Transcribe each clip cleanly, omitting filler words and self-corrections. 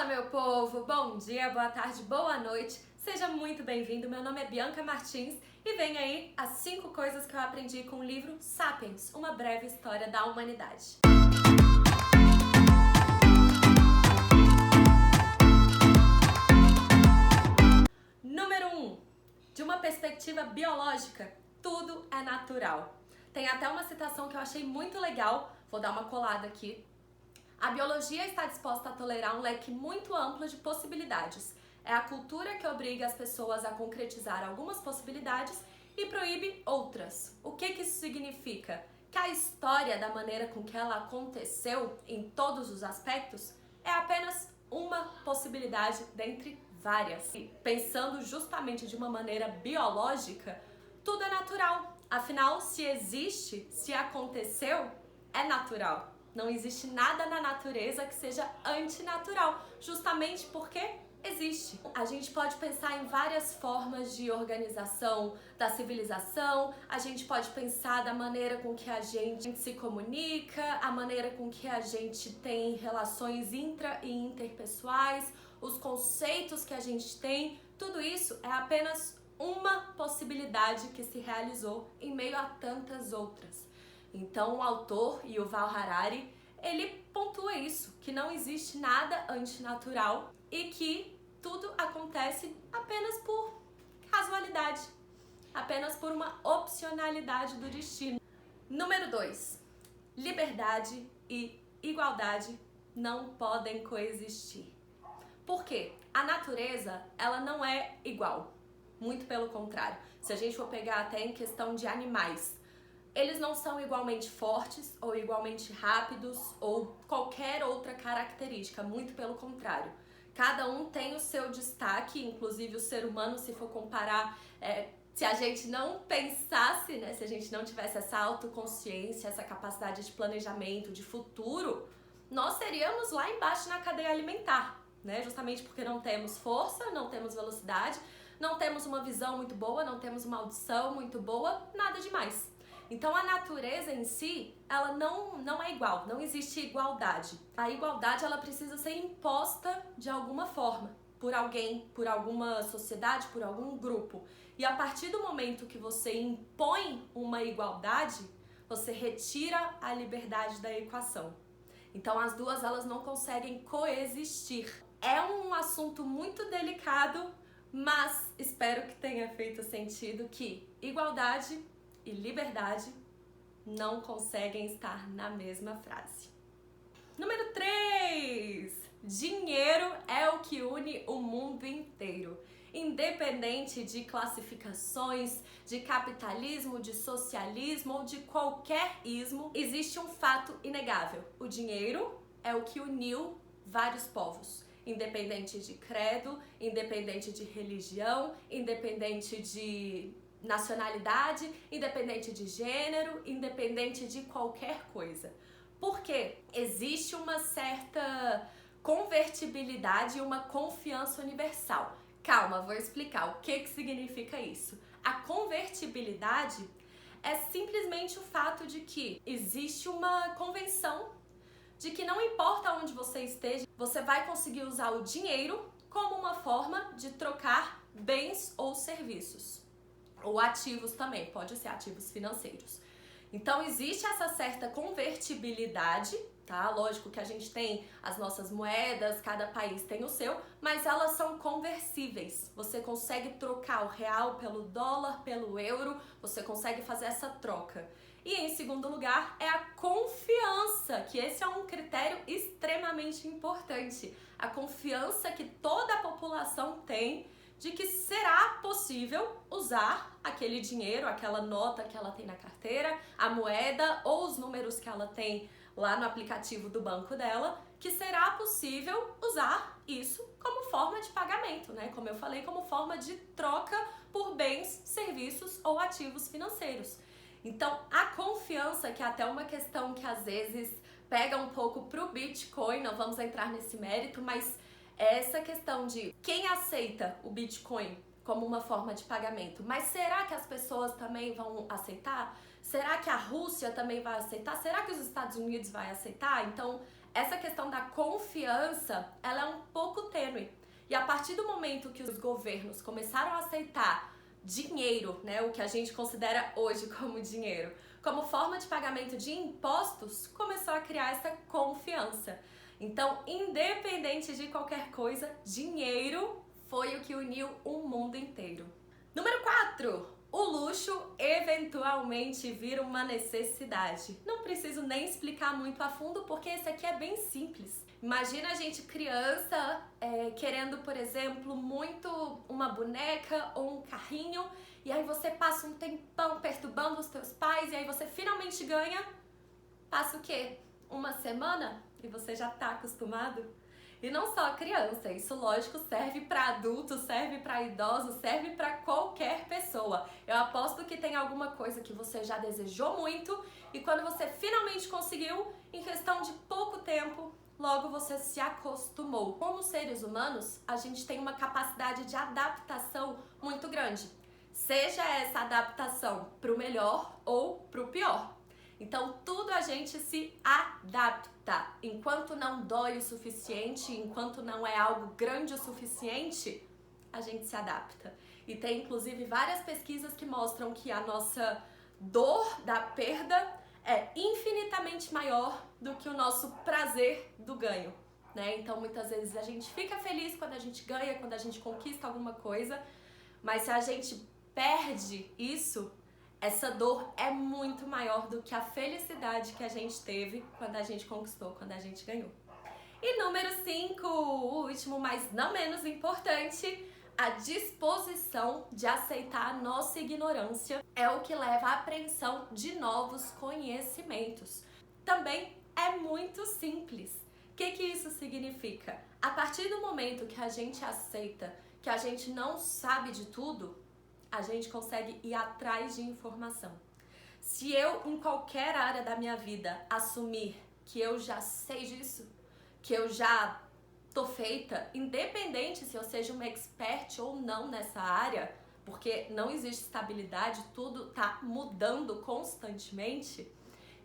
meu povo! Bom dia, boa tarde, boa noite. Seja muito bem-vindo. Meu nome é Bianca Martins e vem aí as 5 coisas que eu aprendi com o livro Sapiens, uma breve história da humanidade. Número 1. De uma perspectiva biológica, tudo é natural. Tem até uma citação que eu achei muito legal, vou dar uma colada aqui. A biologia está disposta a tolerar um leque muito amplo de possibilidades. É a cultura que obriga as pessoas a concretizar algumas possibilidades e proíbe outras. O que isso significa? Que a história, da maneira com que ela aconteceu, em todos os aspectos, é apenas uma possibilidade dentre várias. E pensando justamente de uma maneira biológica, tudo é natural. Afinal, se existe, se aconteceu, é natural. Não existe nada na natureza que seja antinatural, justamente porque existe. A gente pode pensar em várias formas de organização da civilização, a gente pode pensar da maneira com que a gente se comunica, a maneira com que a gente tem relações intra e interpessoais, os conceitos que a gente tem, tudo isso é apenas uma possibilidade que se realizou em meio a tantas outras. Então o autor, Yuval Harari, ele pontua isso, que não existe nada antinatural e que tudo acontece apenas por casualidade, apenas por uma opcionalidade do destino. Número 2. Liberdade e igualdade não podem coexistir. Por quê? A natureza, ela não é igual, muito pelo contrário. Se a gente for pegar até em questão de animais, eles não são igualmente fortes ou igualmente rápidos ou qualquer outra característica, muito pelo contrário. Cada um tem o seu destaque, inclusive o ser humano, se for comparar, se a gente não pensasse, né, se a gente não tivesse essa autoconsciência, essa capacidade de planejamento, de futuro, nós seríamos lá embaixo na cadeia alimentar, né? Justamente porque não temos força, não temos velocidade, não temos uma visão muito boa, não temos uma audição muito boa, nada demais. Então a natureza em si, ela não é igual, não existe igualdade. A igualdade, ela precisa ser imposta de alguma forma, por alguém, por alguma sociedade, por algum grupo. E a partir do momento que você impõe uma igualdade, você retira a liberdade da equação. Então as duas, elas não conseguem coexistir. É um assunto muito delicado, mas espero que tenha feito sentido que igualdade e liberdade não conseguem estar na mesma frase. Número 3. Dinheiro é o que une o mundo inteiro. Independente de classificações, de capitalismo, de socialismo ou de qualquer ismo, existe um fato inegável. O dinheiro é o que uniu vários povos. Independente de credo, independente de religião, independente de nacionalidade, independente de gênero, independente de qualquer coisa. Porque existe uma certa convertibilidade e uma confiança universal. Calma, vou explicar o que significa isso. A convertibilidade é simplesmente o fato de que existe uma convenção de que não importa onde você esteja, você vai conseguir usar o dinheiro como uma forma de trocar bens ou serviços. Ou ativos também, pode ser ativos financeiros. Então existe essa certa convertibilidade, tá? Lógico que a gente tem as nossas moedas, cada país tem o seu, mas elas são conversíveis. Você consegue trocar o real pelo dólar, pelo euro, você consegue fazer essa troca. E em segundo lugar é a confiança, que esse é um critério extremamente importante. A confiança que toda a população tem de que será possível usar aquele dinheiro, aquela nota que ela tem na carteira, a moeda ou os números que ela tem lá no aplicativo do banco dela, que será possível usar isso como forma de pagamento, né? Como eu falei, como forma de troca por bens, serviços ou ativos financeiros. Então, a confiança, que é até uma questão que às vezes pega um pouco pro Bitcoin, não vamos entrar nesse mérito, mas essa questão de quem aceita o Bitcoin como uma forma de pagamento, mas será que as pessoas também vão aceitar? Será que a Rússia também vai aceitar? Será que os Estados Unidos vai aceitar? Então, essa questão da confiança, ela é um pouco tênue. E a partir do momento que os governos começaram a aceitar dinheiro, né, o que a gente considera hoje como dinheiro, como forma de pagamento de impostos, começou a criar essa confiança. Então, independente de qualquer coisa, dinheiro foi o que uniu o mundo inteiro. Número 4. O luxo eventualmente vira uma necessidade. Não preciso nem explicar muito a fundo, porque esse aqui é bem simples. Imagina a gente criança querendo, por exemplo, muito uma boneca ou um carrinho, e aí você passa um tempão perturbando os teus pais, e aí você finalmente ganha. Passa o quê? Uma semana? E você já tá acostumado? E não só a criança, isso lógico serve para adultos, serve para idosos, serve para qualquer pessoa. Eu aposto que tem alguma coisa que você já desejou muito e quando você finalmente conseguiu, em questão de pouco tempo, logo você se acostumou. Como seres humanos, a gente tem uma capacidade de adaptação muito grande. Seja essa adaptação para o melhor ou para o pior. Então, tudo a gente se adapta. Enquanto não dói o suficiente, enquanto não é algo grande o suficiente, a gente se adapta. E tem, inclusive, várias pesquisas que mostram que a nossa dor da perda é infinitamente maior do que o nosso prazer do ganho, né? Então, muitas vezes a gente fica feliz quando a gente ganha, quando a gente conquista alguma coisa, mas se a gente perde isso, essa dor é muito maior do que a felicidade que a gente teve quando a gente conquistou, quando a gente ganhou. E número 5, o último, mas não menos importante, a disposição de aceitar a nossa ignorância é o que leva à apreensão de novos conhecimentos. Também é muito simples. O que isso significa? A partir do momento que a gente aceita que a gente não sabe de tudo, a gente consegue ir atrás de informação. Se eu, em qualquer área da minha vida, assumir que eu já sei disso, que eu já tô feita, independente se eu seja uma expert ou não nessa área, porque não existe estabilidade, tudo tá mudando constantemente.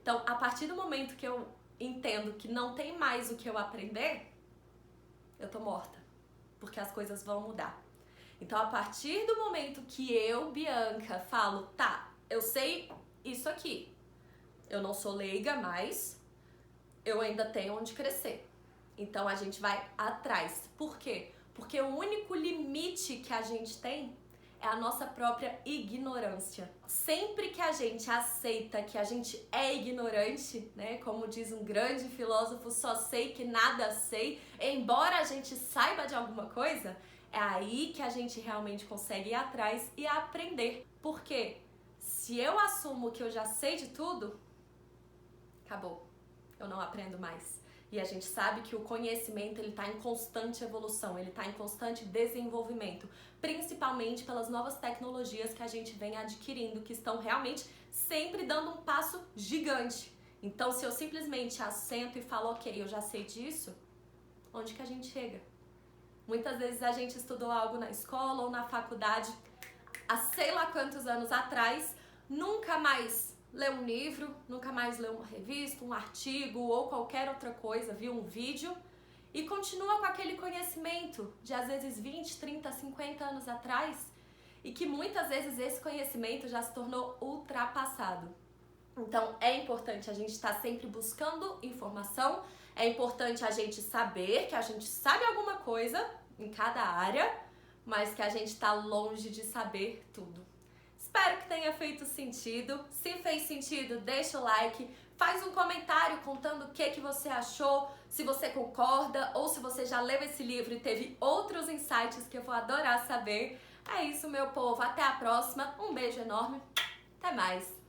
Então, a partir do momento que eu entendo que não tem mais o que eu aprender, eu tô morta, porque as coisas vão mudar. Então, a partir do momento que eu, Bianca, falo, tá, eu sei isso aqui, eu não sou leiga, mas eu ainda tenho onde crescer. Então, a gente vai atrás. Por quê? Porque o único limite que a gente tem é a nossa própria ignorância. Sempre que a gente aceita que a gente é ignorante, né? Como diz um grande filósofo, só sei que nada sei, embora a gente saiba de alguma coisa, é aí que a gente realmente consegue ir atrás e aprender. Porque se eu assumo que eu já sei de tudo, acabou. Eu não aprendo mais. E a gente sabe que o conhecimento ele está em constante evolução, ele está em constante desenvolvimento, principalmente pelas novas tecnologias que a gente vem adquirindo, que estão realmente sempre dando um passo gigante. Então, se eu simplesmente assento e falo, ok, eu já sei disso, onde que a gente chega? Muitas vezes a gente estudou algo na escola ou na faculdade há sei lá quantos anos atrás, nunca mais leu um livro, nunca mais leu uma revista, um artigo ou qualquer outra coisa, viu um vídeo e continua com aquele conhecimento de às vezes 20, 30, 50 anos atrás e que muitas vezes esse conhecimento já se tornou ultrapassado. Então é importante a gente estar sempre buscando informação, é importante a gente saber que a gente sabe alguma coisa em cada área, mas que a gente está longe de saber tudo. Espero que tenha feito sentido. Se fez sentido, deixa o like, faz um comentário contando o que você achou, se você concorda ou se você já leu esse livro e teve outros insights que eu vou adorar saber. É isso, meu povo. Até a próxima. Um beijo enorme. Até mais.